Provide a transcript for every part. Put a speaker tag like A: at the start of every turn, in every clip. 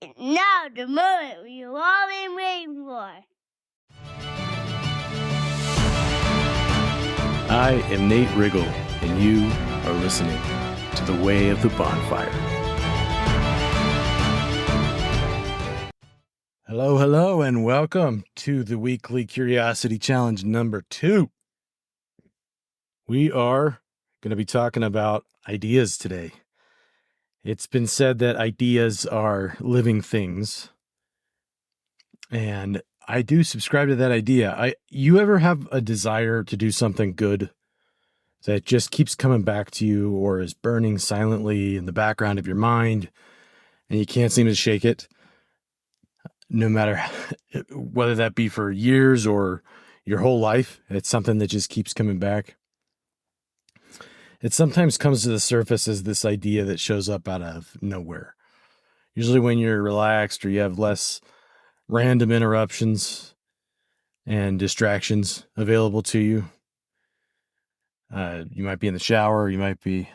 A: Now the moment we've all been waiting for.
B: I am Nate Riggle, and you are listening to The Way of the Bonfire. Hello, and welcome to the weekly Curiosity Challenge number 2. We are going to be talking about ideas today. It's been said that ideas are living things, and I do subscribe to that idea. You ever have a desire to do something good that just keeps coming back to you or is burning silently in the background of your mind and you can't seem to shake it, no matter whether that be for years or your whole life? It's something that just keeps coming back. It sometimes comes to the surface as this idea that shows up out of nowhere. Usually when you're relaxed or you have less random interruptions and distractions available to you. You might be in the shower, you might be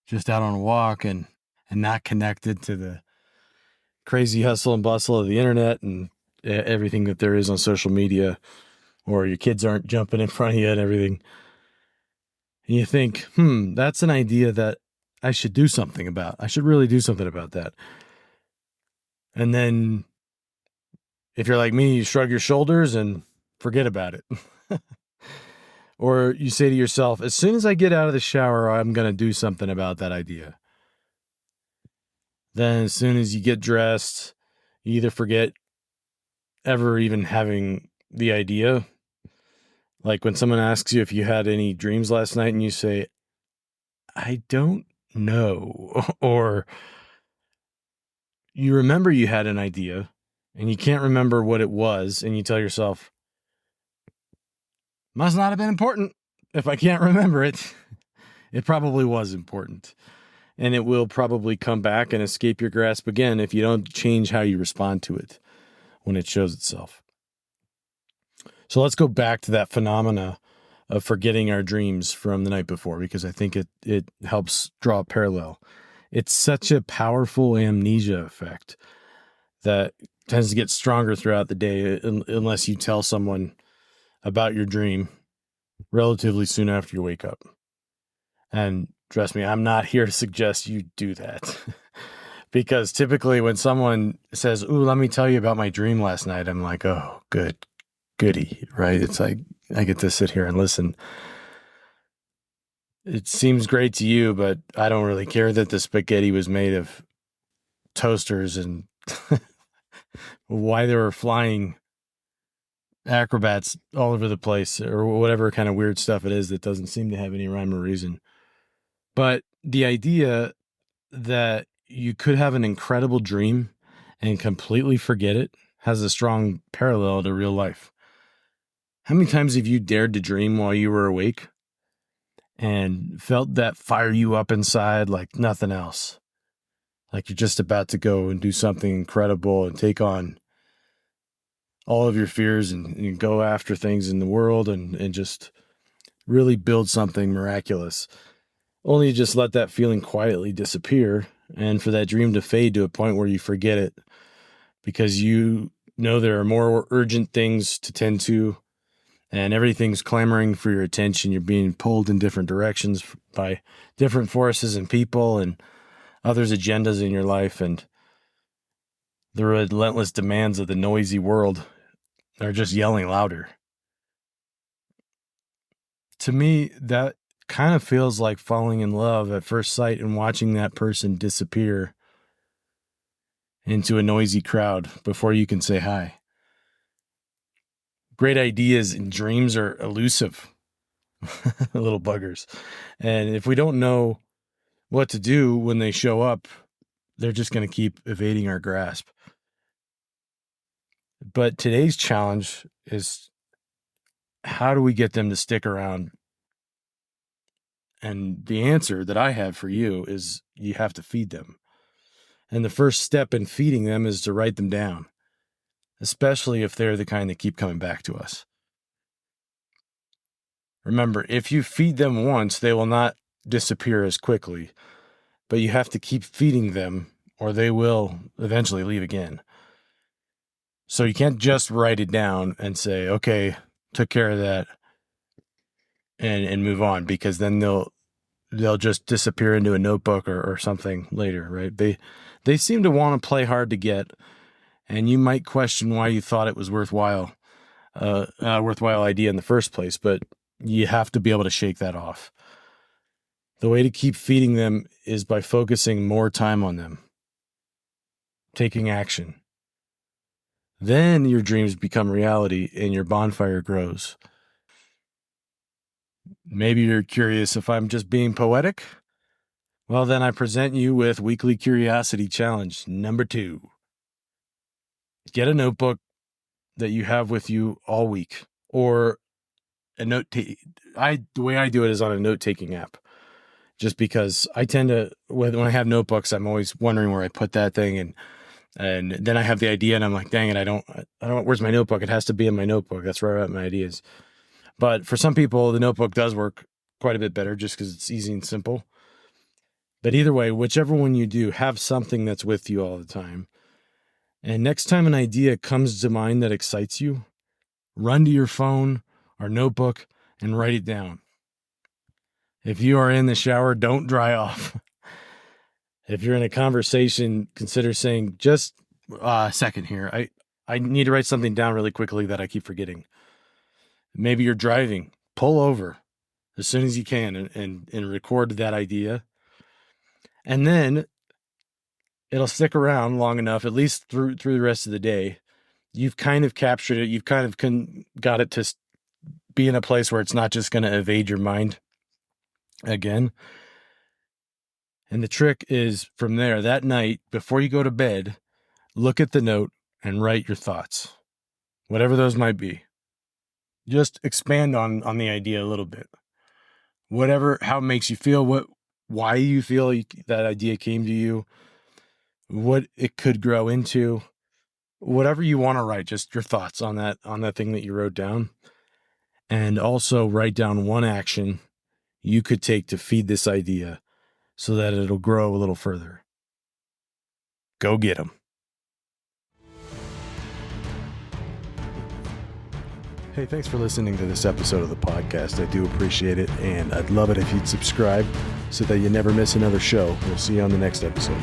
B: just out on a walk and not connected to the crazy hustle and bustle of the internet and everything that there is on social media, or your kids aren't jumping in front of you and everything. And you think, that's an idea that I should do something about. I should really do something about that. And then if you're like me, you shrug your shoulders and forget about it. Or you say to yourself, as soon as I get out of the shower, I'm going to do something about that idea. Then as soon as you get dressed, you either forget ever even having the idea. Like when someone asks you if you had any dreams last night and you say, I don't know. Or you remember you had an idea and you can't remember what it was. And you tell yourself, must not have been important. If I can't remember it, it probably was important. And it will probably come back and escape your grasp again if you don't change how you respond to it when it shows itself. So let's go back to that phenomena of forgetting our dreams from the night before, because I think it helps draw a parallel. It's such a powerful amnesia effect that tends to get stronger throughout the day unless you tell someone about your dream relatively soon after you wake up. And trust me, I'm not here to suggest you do that. Because typically when someone says, ooh, let me tell you about my dream last night, I'm like, oh, goody, right? It's like, I get to sit here and listen. It seems great to you, but I don't really care that the spaghetti was made of toasters and why there were flying acrobats all over the place or whatever kind of weird stuff it is that doesn't seem to have any rhyme or reason. But the idea that you could have an incredible dream and completely forget it has a strong parallel to real life. How many times have you dared to dream while you were awake and felt that fire you up inside like nothing else? Like you're just about to go and do something incredible and take on all of your fears and go after things in the world and just really build something miraculous. Only just let that feeling quietly disappear and for that dream to fade to a point where you forget it because you know there are more urgent things to tend to and everything's clamoring for your attention. You're being pulled in different directions by different forces and people and others' agendas in your life, and the relentless demands of the noisy world are just yelling louder. To me, that kind of feels like falling in love at first sight and watching that person disappear into a noisy crowd before you can say hi. Great ideas and dreams are elusive, little buggers. And if we don't know what to do when they show up, they're just going to keep evading our grasp. But today's challenge is, how do we get them to stick around? And the answer that I have for you is you have to feed them. And the first step in feeding them is to write them down, especially if they're the kind that keep coming back to us. Remember, if you feed them once, they will not disappear as quickly, but you have to keep feeding them or they will eventually leave again. So you can't just write it down and say, okay, took care of that and move on, because then they'll just disappear into a notebook or something later, right? They seem to want to play hard to get, and you might question why you thought it was worthwhile idea in the first place, but you have to be able to shake that off. The way to keep feeding them is by focusing more time on them, taking action. Then your dreams become reality and your bonfire grows. Maybe you're curious if I'm just being poetic? Well, then I present you with Weekly Curiosity Challenge number 2. Get a notebook that you have with you all week, or a the way I do it is on a note-taking app. Just because I tend to, when I have notebooks, I'm always wondering where I put that thing, and then I have the idea and I'm like, dang it, I don't, where's my notebook? It has to be in my notebook. That's where I write my ideas. But for some people, the notebook does work quite a bit better just because it's easy and simple. But either way, whichever one you do, have something that's with you all the time. And next time an idea comes to mind that excites you, run to your phone or notebook and write it down. If you are in the shower, don't dry off. If you're in a conversation, consider saying, just a second here. I need to write something down really quickly that I keep forgetting. Maybe you're driving. Pull over as soon as you can and record that idea. And then it'll stick around long enough, at least through the rest of the day. You've kind of captured it. You've kind of got it to be in a place where it's not just going to evade your mind again. And the trick is, from there, that night, before you go to bed, look at the note and write your thoughts, whatever those might be. Just expand on the idea a little bit. How it makes you feel, why you feel that idea came to you, what it could grow into, whatever you want to write, just your thoughts on that thing that you wrote down. And also write down one action you could take to feed this idea so that it'll grow a little further. Go get them. Hey, thanks for listening to this episode of the podcast. I do appreciate it, and I'd love it if you'd subscribe so that you never miss another show. We'll see you on the next episode.